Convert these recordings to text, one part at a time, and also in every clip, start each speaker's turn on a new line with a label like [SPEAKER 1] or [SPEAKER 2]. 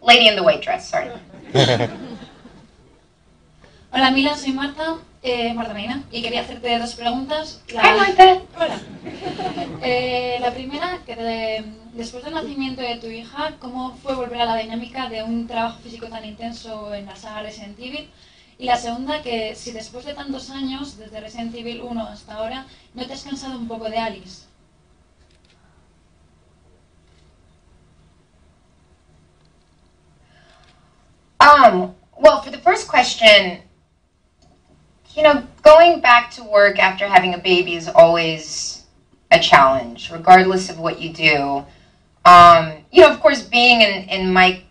[SPEAKER 1] lady in the white dress, sorry.
[SPEAKER 2] Hola Mila, soy Marta, Marta Medina, y quería hacerte dos preguntas.
[SPEAKER 1] Hi Marta.
[SPEAKER 2] Hola. La primera, que después del nacimiento de tu hija, ¿cómo fue volver a la dinámica de un trabajo físico tan intenso en la saga Resident Evil? Y la segunda, que si después de tantos años, desde Resident Evil 1 hasta ahora, ¿no te has cansado un poco de Alice?
[SPEAKER 1] Well, for the first question, you know, going back to work after having a baby is always a challenge, regardless of what you do. You know, of course, being in my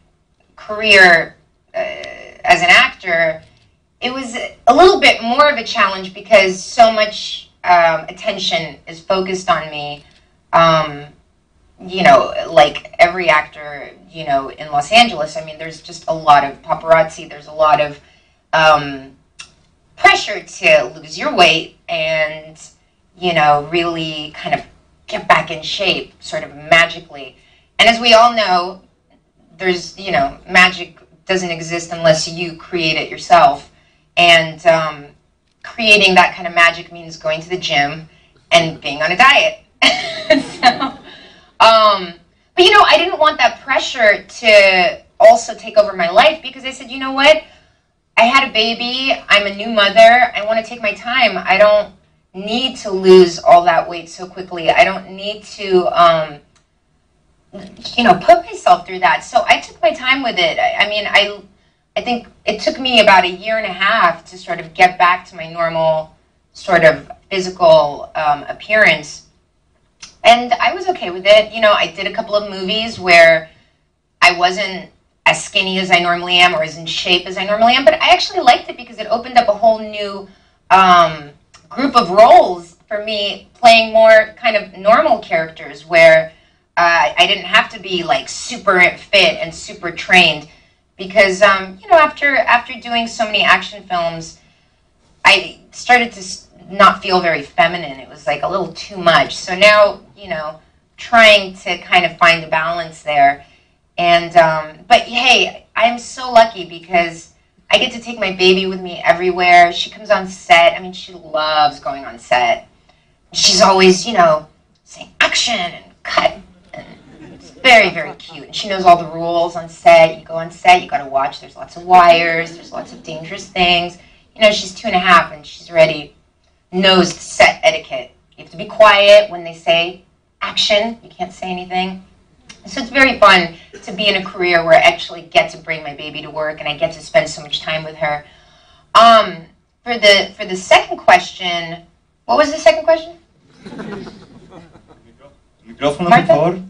[SPEAKER 1] career as an actor, it was a little bit more of a challenge because so much attention is focused on me. You know, like every actor, you know, in Los Angeles, I mean, there's just a lot of paparazzi, there's a lot of pressure to lose your weight and, you know, really kind of get back in shape, sort of magically. And as we all know, there's, you know, magic doesn't exist unless you create it yourself. And creating that kind of magic means going to the gym and being on a diet. So, but you know, I didn't want that pressure to also take over my life because I said, you know what? I had a baby, I'm a new mother, I want to take my time. I don't need to lose all that weight so quickly. I don't need to, you know, put myself through that. So I took my time with it. I mean, I think it took me about 1.5 years to sort of get back to my normal sort of physical appearance. And I was okay with it. You know, I did a couple of movies where I wasn't as skinny as I normally am or as in shape as I normally am, but I actually liked it because it opened up a whole new group of roles for me, playing more kind of normal characters where I didn't have to be like super fit and super trained because, you know, after doing so many action films, I started to not feel very feminine. It was like a little too much. So now, you know, trying to kind of find a balance there. And, but hey, I'm so lucky because I get to take my baby with me everywhere. She comes on set. I mean, she loves going on set. She's always, you know, saying action and cut. And it's very, very cute. And she knows all the rules on set. You go on set, you got to watch. There's lots of wires. There's lots of dangerous things. You know, she's 2.5 and she's already knows the set etiquette. You have to be quiet when they say action. You can't say anything. So it's very fun to be in a career where I actually get to bring my baby to work and I get to spend so much time with her. For the second question, what was the second question?
[SPEAKER 3] Micrófono, por favor.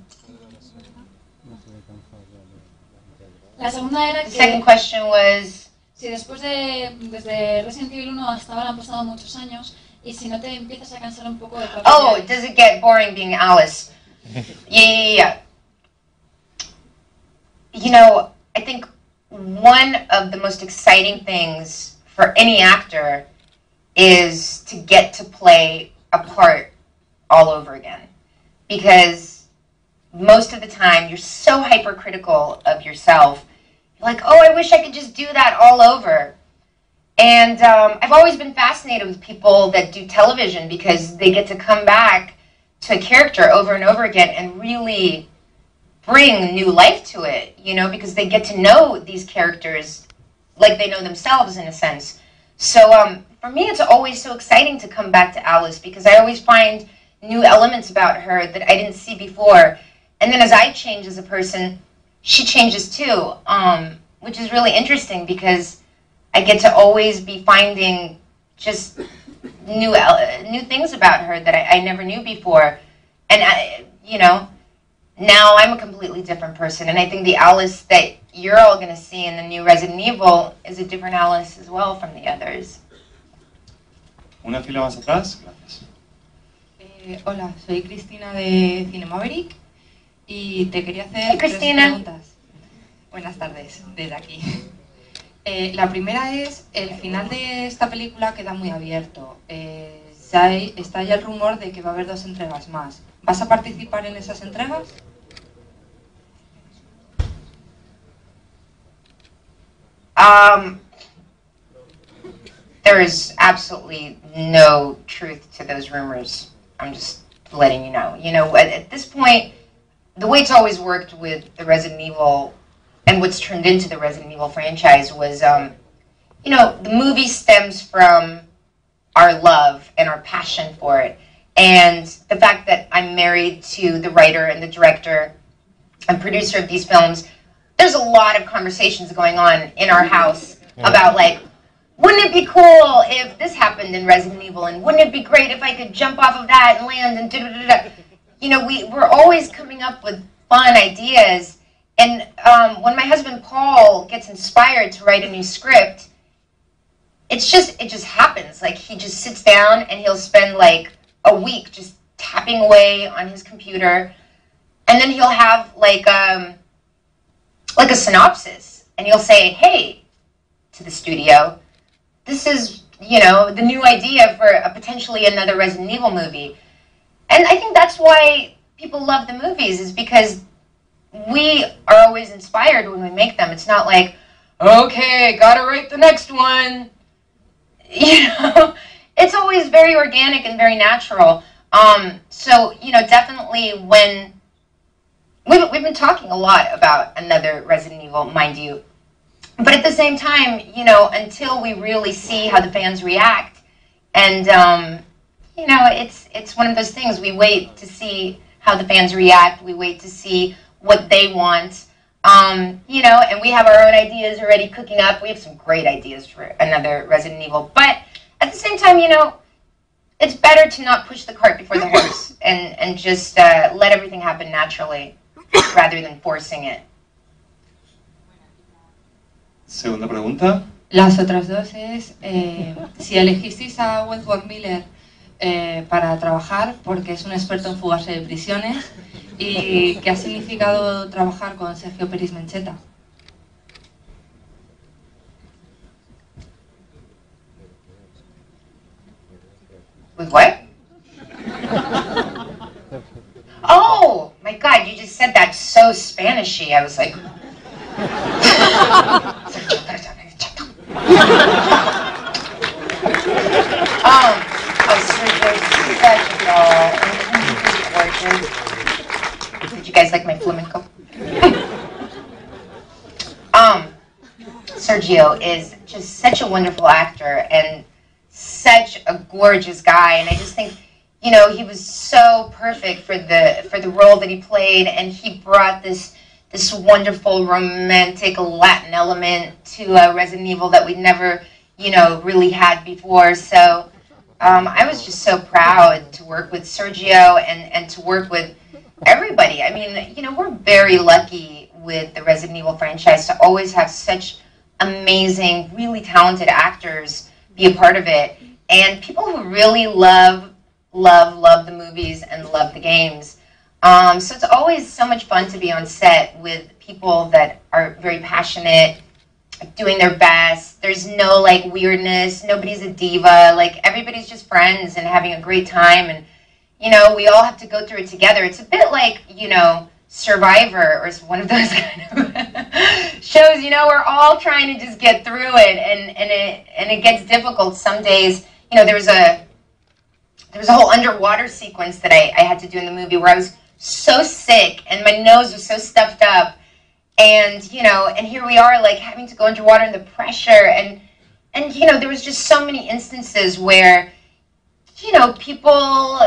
[SPEAKER 2] La segunda era
[SPEAKER 1] The second question was...
[SPEAKER 2] Si desde Resident Evil 1 hasta ahora han pasado muchos años y si no te empiezas a cansar un poco de papel.
[SPEAKER 1] Oh, does it get boring being Alice? Yeah. You know, I think one of the most exciting things for any actor is to get to play a part all over again. Because most of the time you're so hypercritical of yourself. You're like, oh, I wish I could just do that all over. And I've always been fascinated with people that do television because they get to come back to a character over and over again and really bring new life to it, you know, because they get to know these characters like they know themselves in a sense. So for me, it's always so exciting to come back to Alice because I always find new elements about her that I didn't see before. And then as I change as a person, she changes too, which is really interesting because I get to always be finding just new things about her that I never knew before. And, you know, now I'm a completely different person. And I think the Alice that you're all going to see in the new Resident Evil is a different Alice as well from the others.
[SPEAKER 3] Una fila más atrás, gracias.
[SPEAKER 4] Hola, soy Cristina de Cine Maverick y te quería hacer
[SPEAKER 1] Hey,
[SPEAKER 4] tres
[SPEAKER 1] Cristina.
[SPEAKER 4] preguntas. Buenas tardes, desde aquí. La primera es, el final de esta película queda muy abierto. Está ya el rumor de que va a haber 2 entregas más. ¿Vas a participar en esas entregas?
[SPEAKER 1] There is absolutely no truth to those rumors. I'm just letting you know. You know, at this point, the way it's always worked with the Resident Evil and what's turned into the Resident Evil franchise was, you know, the movie stems from our love and our passion for it. And the fact that I'm married to the writer and the director and producer of these films, there's a lot of conversations going on in our house about, like, wouldn't it be cool if this happened in Resident Evil? And wouldn't it be great if I could jump off of that and land and da-da-da-da? You know, we're always coming up with fun ideas. And when my husband Paul gets inspired to write a new script, it just happens. Like, he just sits down and he'll spend like a week just tapping away on his computer, and then he'll have like a synopsis, and he'll say, "Hey," to the studio, "this is, you know, the new idea for potentially another Resident Evil movie." And I think that's why people love the movies, is because we are always inspired when we make them. It's not like, okay, gotta write the next one. You know, it's always very organic and very natural. So, you know, definitely when we've been talking a lot about another Resident Evil, mind you, but at the same time, you know, until we really see how the fans react, and you know, it's one of those things. We wait to see how the fans react. We wait to see what they want. You know, and we have our own ideas already cooking up. We have some great ideas for another Resident Evil. But at the same time, you know, it's better to not push the cart before the horse and just let everything happen naturally rather than forcing it.
[SPEAKER 3] Segunda pregunta.
[SPEAKER 4] Las otras dos es si elegisteis a Wentworth Miller para trabajar, porque es un experto en fugarse de prisiones, y qué ha significado trabajar con Sergio Peris Mencheta.
[SPEAKER 1] With what? Oh my God! You just said that so Spanishy. I was like. Did you guys like my flamenco? Sergio is just such a wonderful actor and such a gorgeous guy, and I just think, you know, he was so perfect for the role that he played, and he brought this wonderful romantic Latin element to Resident Evil that we'd never, you know, really had before. So I was just so proud to work with Sergio and to work with everybody. I mean, you know, we're very lucky with the Resident Evil franchise to always have such amazing, really talented actors be a part of it, and people who really love the movies and love the games. So it's always so much fun to be on set with people that are very passionate, doing their best. There's no like weirdness, nobody's a diva, like everybody's just friends and having a great time, and you know, we all have to go through it together. It's a bit like, you know, Survivor or one of those kind of shows. You know, we're all trying to just get through it, and it gets difficult some days. You know, there was a whole underwater sequence that I had to do in the movie where I was so sick and my nose was so stuffed up, and you know, and here we are like having to go underwater in the pressure, and you know, there was just so many instances where, you know, people,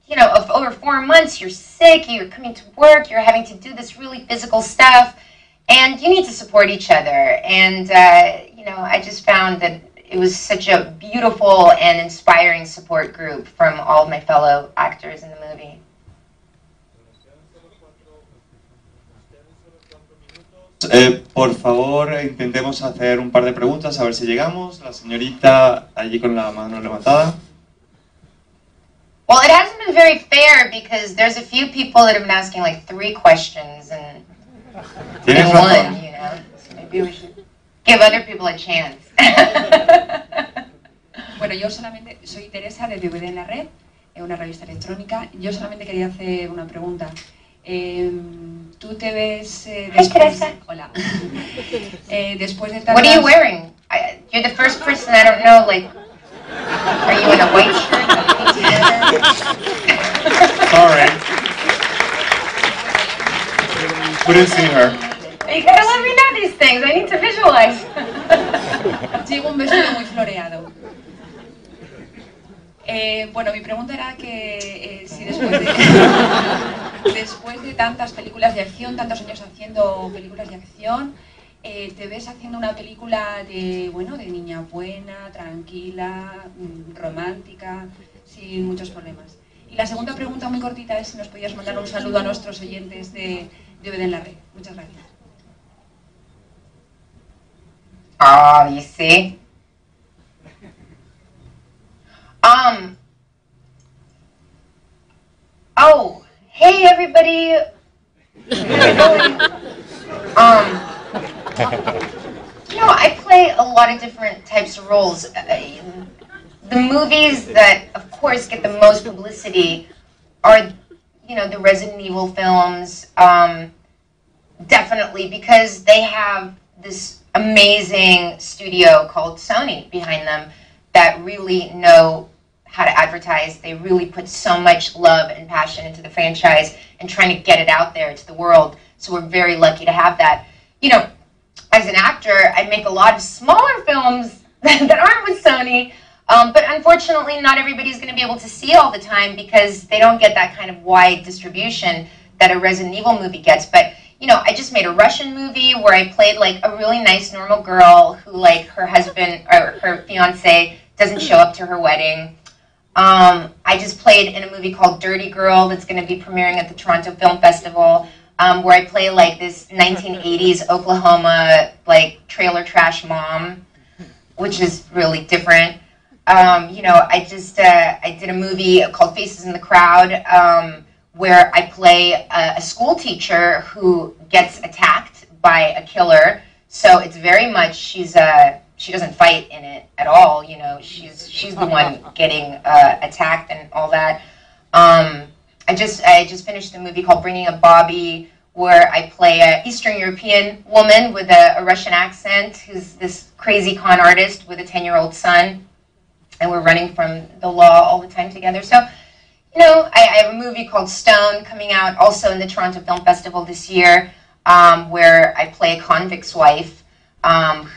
[SPEAKER 1] you know, of over 4 months, you're sick, you're coming to work, you're having to do this really physical stuff, and you need to support each other. And, you know, I just found that it was such a beautiful and inspiring support group from all of my fellow actors in the movie.
[SPEAKER 3] Por favor, intentemos hacer un par de preguntas, a ver si llegamos. La señorita allí con la mano levantada.
[SPEAKER 1] Well, it hasn't been very fair because there's a few people that have been asking like 3 questions and one, you know. So maybe we should give other people a chance.
[SPEAKER 5] Bueno, yo solamente soy Teresa de DVD en la Red, una revista electrónica. Yo solamente quería hacer una pregunta.
[SPEAKER 4] ¿Tú te ves
[SPEAKER 1] Hi, Teresa.
[SPEAKER 4] Hola. Después de tantas...
[SPEAKER 1] What are you wearing? You're the first person I don't know, like, are you in a white shirt?
[SPEAKER 3] Sorry. Couldn't see her.
[SPEAKER 1] You gotta let me know these things. I need to visualize.
[SPEAKER 4] Llevo un vestido muy floreado. Bueno, mi pregunta era que si después de tantas películas de acción, tantos años haciendo películas de acción, ¿te ves haciendo una película de niña buena, tranquila, romántica, sin muchos problemas? Y la segunda pregunta muy cortita es si nos podías mandar un saludo a nuestros oyentes de DVD en la red. Muchas gracias.
[SPEAKER 1] Oh, you see? Oh, hey everybody. I play a lot of different types of roles. The movies that, of course, get the most publicity are, the Resident Evil films, definitely, because they have this amazing studio called Sony behind them that really know how to advertise. They really put so much love and passion into the franchise and trying to get it out there to the world. So we're very lucky to have that. As an actor, I make a lot of smaller films that aren't with Sony, but unfortunately not everybody's going to be able to see all the time because they don't get that kind of wide distribution that a Resident Evil movie gets. But I just made a Russian movie where I played like a really nice normal girl who like her husband or her fiance doesn't show up to her wedding. I just played in a movie called Dirty Girl that's going to be premiering at the Toronto Film Festival, where I play like this 1980s Oklahoma like trailer trash mom, which is really different. I did a movie called Faces in the Crowd, where I play a school teacher who gets attacked by a killer. So it's very much she doesn't fight in it at all. She's the one getting attacked and all that. I just finished a movie called Bringing Up Bobby, where I play an Eastern European woman with a Russian accent who's this crazy con artist with a 10-year-old son, and we're running from the law all the time together. So, I have a movie called Stone coming out also in the Toronto Film Festival this year, where I play a convict's wife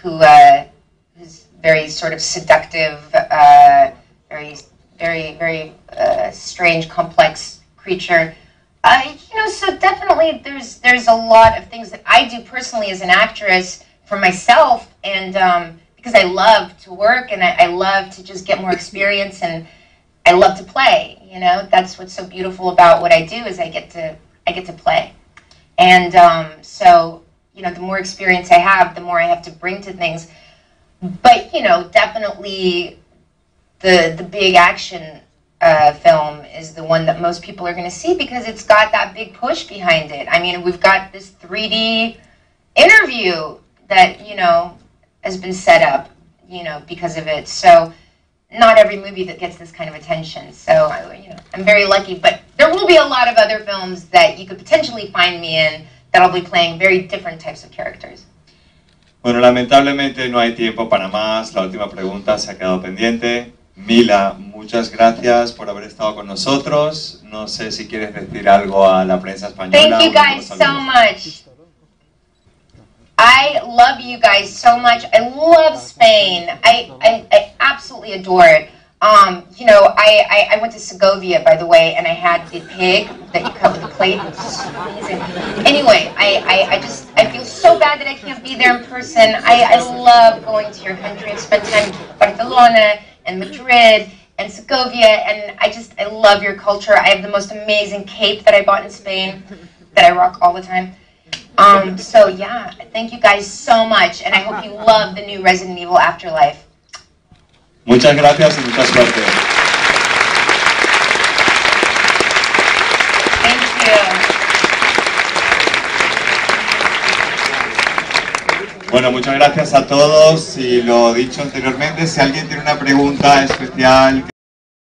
[SPEAKER 1] who is very sort of seductive, very, very, very strange, complex creature. So definitely there's a lot of things that I do personally as an actress for myself, and because I love to work and I love to just get more experience, and I love to play. That's what's so beautiful about what I do is I get to play, and so the more experience I have, the more I have to bring to things. But definitely the big action film is the one that most people are going to see because it's got that big push behind it. I mean, we've got this 3D interview that has been set up because of it. So not every movie that gets this kind of attention. So I'm very lucky. But there will be a lot of other films that you could potentially find me in that I'll be playing very different types of characters.
[SPEAKER 3] Bueno, lamentablemente no hay tiempo para más. La última pregunta se ha quedado pendiente. Milla, muchas gracias por haber estado con nosotros. No sé si quieres decir algo a la prensa española.
[SPEAKER 1] Thank you guys so much. I love you guys so much. I love Spain. I absolutely adore it. I went to Segovia, by the way, and I had the pig that you cut with the plate. It was just amazing. Anyway, I feel so bad that I can't be there in person. I love going to your country. I've spent time in Barcelona and Madrid and Segovia, and I love your culture. I have the most amazing cape that I bought in Spain that I rock all the time. So yeah, thank you guys so much, and I hope you love the new Resident Evil Afterlife.
[SPEAKER 3] Muchas gracias y mucha suerte.
[SPEAKER 1] Thank you.
[SPEAKER 3] Bueno, muchas gracias a todos y lo dicho anteriormente, si alguien tiene una pregunta especial